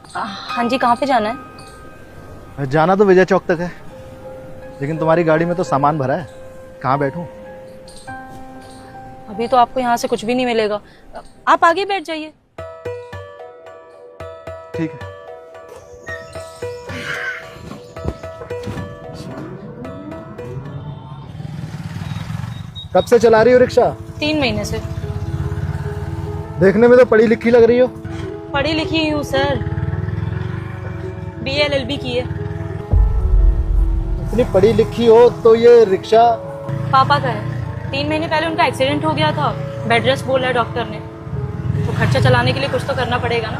हाँ जी, कहाँ पे जाना है? जाना तो विजय चौक तक है, लेकिन तुम्हारी गाड़ी में तो सामान भरा है, कहाँ बैठूं? अभी तो आपको यहाँ से कुछ भी नहीं मिलेगा, आप आगे बैठ जाइए। ठीक है। कब से चला रही हो रिक्शा? 3 महीने से। देखने में तो पढ़ी लिखी लग रही हो। पढ़ी लिखी हूँ सर, BA LLB की है। इतनी पढ़ी लिखी हो तो ये रिक्शा? पापा का है, 3 महीने पहले उनका एक्सीडेंट हो गया था, बेड रेस्ट बोला है डॉक्टर ने, तो खर्चा चलाने के लिए कुछ तो करना पड़ेगा ना।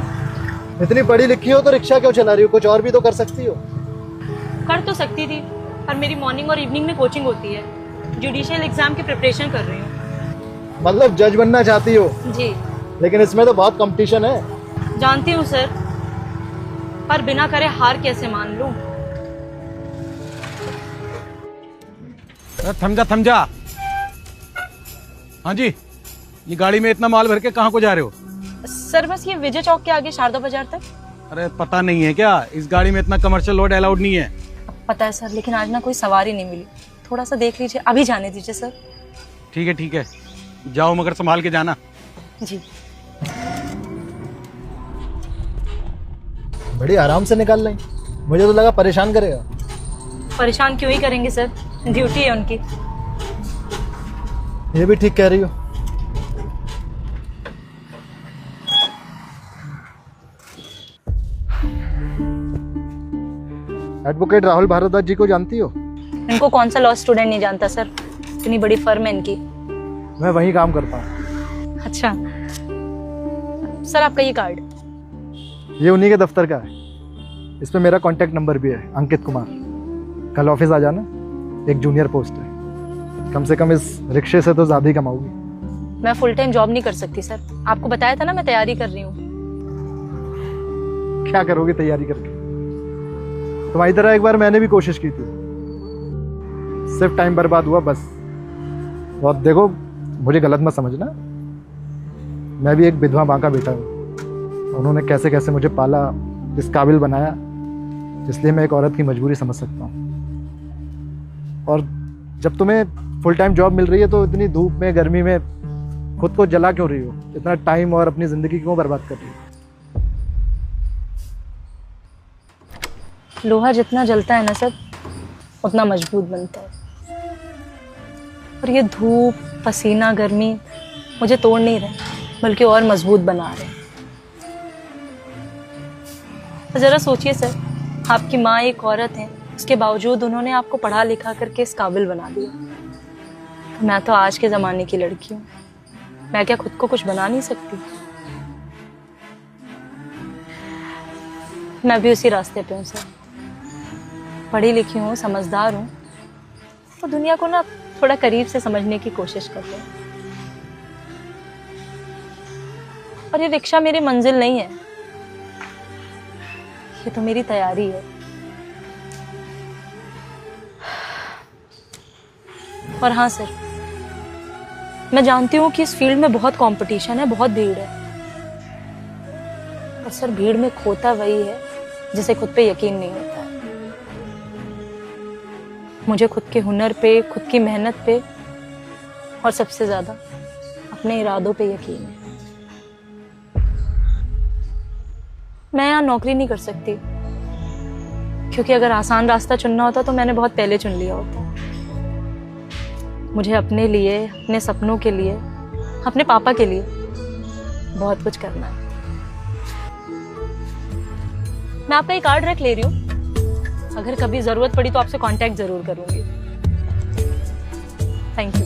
इतनी पढ़ी लिखी हो तो रिक्शा क्यों चला रही हो? कुछ और भी तो कर सकती हो। कर तो सकती थी, पर मेरी मॉर्निंग और इवनिंग में कोचिंग होती है, जुडिशियल एग्जाम की प्रिपरेशन कर रही हूँ। मतलब जज बनना चाहती हो? जी। लेकिन इसमें तो बहुत कंपटीशन है। जानती हूँ सर, पर बिना करे हार कैसे मान लूं? थम जा। हाँ जी, ये गाड़ी में इतना माल भर के कहाँ को जा रहे हो? सर बस ये विजय चौक के आगे शारदा बाजार तक। अरे पता नहीं है क्या, इस गाड़ी में इतना कमर्शियल लोड अलाउड नहीं है। पता है सर, लेकिन आज ना कोई सवारी नहीं मिली, थोड़ा सा देख लीजिए, अभी जाने दीजिए सर। ठीक है, जाओ मगर संभाल के जाना। जी। बड़ी आराम से निकाल रही, मुझे तो लगा परेशान करेगा। परेशान क्यों ही करेंगे सर, ड्यूटी है उनकी। ये भी ठीक कह रही हो। एडवोकेट राहुल भारद्वाज जी को जानती हो? इनको कौन सा लॉ स्टूडेंट नहीं जानता सर, इतनी बड़ी फर्म है इनकी। मैं वहीं काम करता हूँ। अच्छा सर, आपका ये कार्ड। ये उन्हीं के दफ्तर का है, इस पे मेरा कांटेक्ट नंबर भी है, अंकित कुमार। कल ऑफिस आ जाना, एक जूनियर पोस्ट है, कम से कम इस रिक्शे से तो ज्यादा ही कमाऊंगी। मैं फुल टाइम जॉब नहीं कर सकती सर, आपको बताया था ना मैं तैयारी कर रही हूँ। क्या करोगी तैयारी करके? तुम्हारी तरह एक बार मैंने भी कोशिश की थी, सिर्फ टाइम बर्बाद हुआ बस। और देखो, मुझे गलत मत समझना, मैं भी एक विधवा माँ का बेटा हूँ। उन्होंने कैसे कैसे मुझे पाला, इस काबिल बनाया, इसलिए मैं एक औरत की मजबूरी समझ सकता हूँ। और जब तुम्हें फुल टाइम जॉब मिल रही है तो इतनी धूप में, गर्मी में खुद को जला क्यों रही हो? इतना टाइम और अपनी जिंदगी क्यों बर्बाद कर रही हो? लोहा जितना जलता है ना सर, उतना मजबूत बनता है। और ये धूप, पसीना, गर्मी मुझे तोड़ नहीं रहे, बल्कि और मजबूत बना रहे। तो जरा सोचिए सर, आपकी माँ एक औरत है, उसके बावजूद उन्होंने आपको पढ़ा लिखा करके इस काबिल बना दिया। मैं तो आज के ज़माने की लड़की हूँ, मैं क्या खुद को कुछ बना नहीं सकती? मैं भी उसी रास्ते पे हूँ सर, पढ़ी लिखी हूँ, समझदार हूँ, और दुनिया को ना थोड़ा करीब से समझने की कोशिश कर रही हूँ। और ये रिक्शा मेरी मंजिल नहीं है, ये तो मेरी तैयारी है। और हाँ सर, मैं जानती हूँ कि इस फील्ड में बहुत कंपटीशन है, बहुत भीड़ है। और सर, भीड़ में खोता वही है जिसे खुद पे यकीन नहीं होता। मुझे खुद के हुनर पे, खुद की मेहनत पे, और सबसे ज्यादा अपने इरादों पे यकीन है। मैं यहाँ नौकरी नहीं कर सकती, क्योंकि अगर आसान रास्ता चुनना होता तो मैंने बहुत पहले चुन लिया होता। मुझे अपने लिए, अपने सपनों के लिए, अपने पापा के लिए बहुत कुछ करना है। मैं आपका ये कार्ड रख ले रही हूँ, अगर कभी जरूरत पड़ी तो आपसे कांटेक्ट जरूर करूंगी। Thank you.